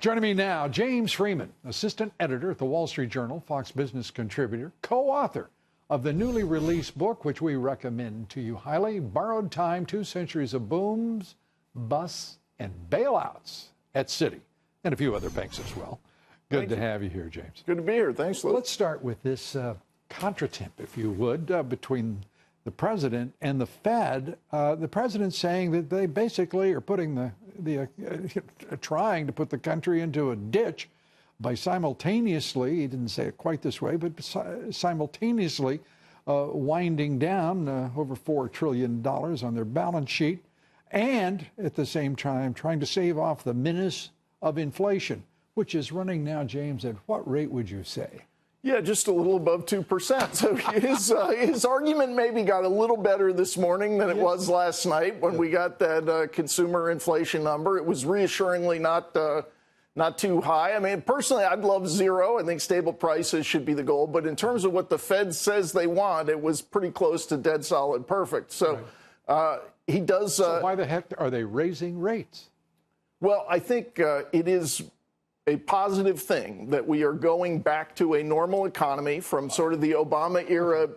Joining me now, James Freeman, assistant editor at the Wall Street Journal, Fox Business contributor, co-author of the newly released book, which we recommend to you highly, Borrowed Time, 2 Centuries of Booms, Busts, and Bailouts at Citi, and a few other banks as well. Good to have you here, James. Good to be here. Thanks, Lou. Let's start with this contretemps, if you would, between the president and the Fed. The president's saying that they basically are putting trying to put the country into a ditch by simultaneously, he didn't say it quite this way, but simultaneously winding down over $4 trillion on their balance sheet, and at the same time trying to save off the menace of inflation, which is running now, James, at what rate would you say? Yeah, just a little above 2%. So his argument maybe got a little better this morning than it was last night when we got that consumer inflation number. It was reassuringly not too high. I mean, personally, I'd love zero. I think stable prices should be the goal. But in terms of what the Fed says they want, it was pretty close to dead solid perfect. So he does. So why the heck are they raising rates? Well, I think it is a positive thing that we are going back to a normal economy from sort of the Obama era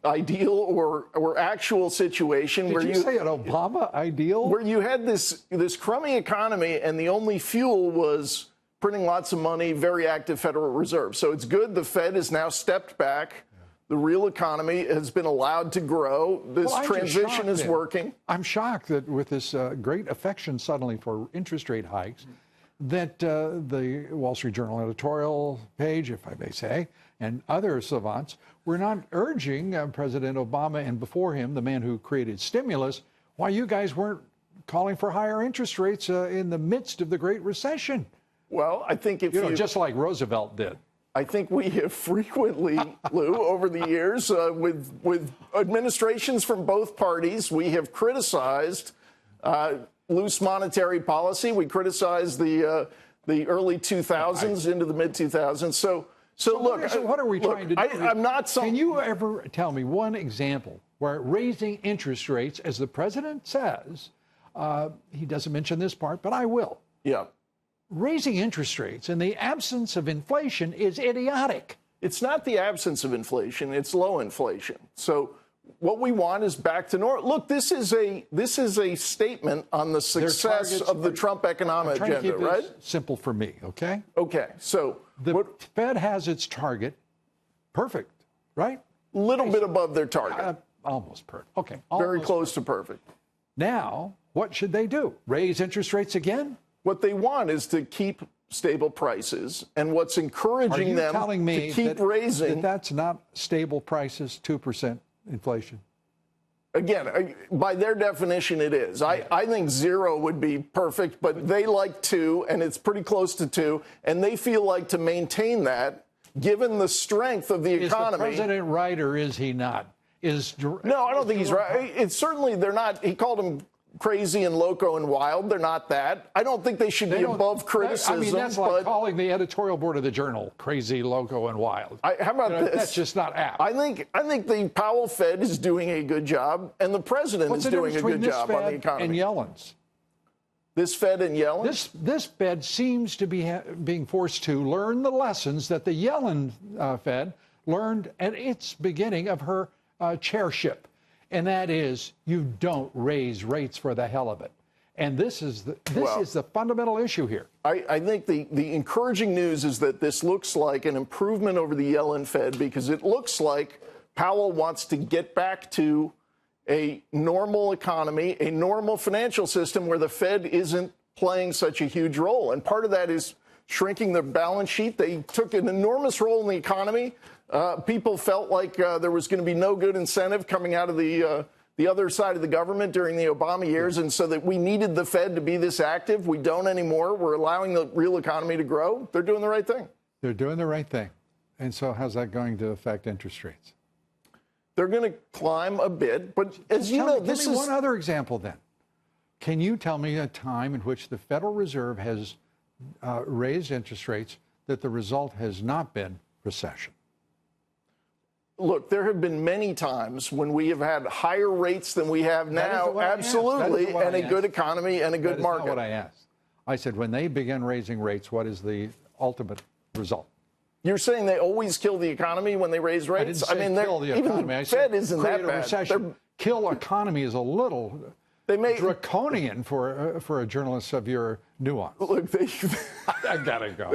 ideal or actual situation. Did you say an Obama ideal? Where you had this crummy economy and the only fuel was printing lots of money, very active Federal Reserve. So it's good the Fed has now stepped back. The real economy has been allowed to grow. This transition is working. I'm shocked that with this great affection suddenly for interest rate hikes, that the Wall Street Journal editorial page, if I may say, and other savants were not urging President Obama and before him, the man who created stimulus, why you guys weren't calling for higher interest rates in the midst of the Great Recession. Well, I think if you just like Roosevelt did. I think we have frequently, Lou, over the years, with administrations from both parties, we have criticized loose monetary policy. We criticized the early 2000s into the mid 2000s. So look, what are we trying to do? I'm not. Can you ever tell me one example where raising interest rates, as the president says, he doesn't mention this part, but I will. Yeah. Raising interest rates in the absence of inflation is idiotic. It's not the absence of inflation; it's low inflation. So what we want is back to normal. Look, this is a statement on the success of the Trump economic agenda, right? Simple for me, okay? Okay, so the Fed has its target perfect, right? Little bit above their target. Almost perfect. Okay. Very close to perfect. Now, what should they do? Raise interest rates again? What they want is to keep stable prices, and what's encouraging them to keep raising. That's not stable prices, 2%. Inflation. Again, by their definition, it is. I think zero would be perfect, but they like 2, and it's pretty close to 2, and they feel like to maintain that, given the strength of the economy. Is the president right, or is he not? No, I don't think he's right. It's certainly they're not. He called them crazy and loco and wild. They're not that. I don't think they should be above criticism. I mean, that's like calling the editorial board of the Journal crazy, loco, and wild. How about this? That's just not apt. I think the Powell Fed is doing a good job, and the president is doing a good job on the economy. And Yellen's. This Fed and Yellen? This Fed seems to be being forced to learn the lessons that the Yellen Fed learned at its beginning of her chairship. And that is, you don't raise rates for the hell of it. And this is the fundamental issue here. I think the encouraging news is that this looks like an improvement over the Yellen Fed, because it looks like Powell wants to get back to a normal economy, a normal financial system where the Fed isn't playing such a huge role. And part of that is shrinking their balance sheet. They took an enormous role in the economy. People felt like there was going to be no good incentive coming out of the other side of the government during the Obama years, and so that we needed the Fed to be this active. We don't anymore. We're allowing the real economy to grow. They're doing the right thing. They're doing the right thing. And so how's that going to affect interest rates? They're going to climb a bit, but as you know, this is one other example then. Can you tell me a time in which the Federal Reserve has raised interest rates that the result has not been recession? Look, there have been many times when we have had higher rates than we have now, absolutely, and a good economy and a good market. That's not what I asked. I said, when they begin raising rates, what is the ultimate result? You're saying they always kill the economy when they raise rates? I didn't say kill the economy. Even I the said Fed isn't create that a bad. recession. Kill economy is a little draconian for a journalist of your nuance. Look, I gotta go.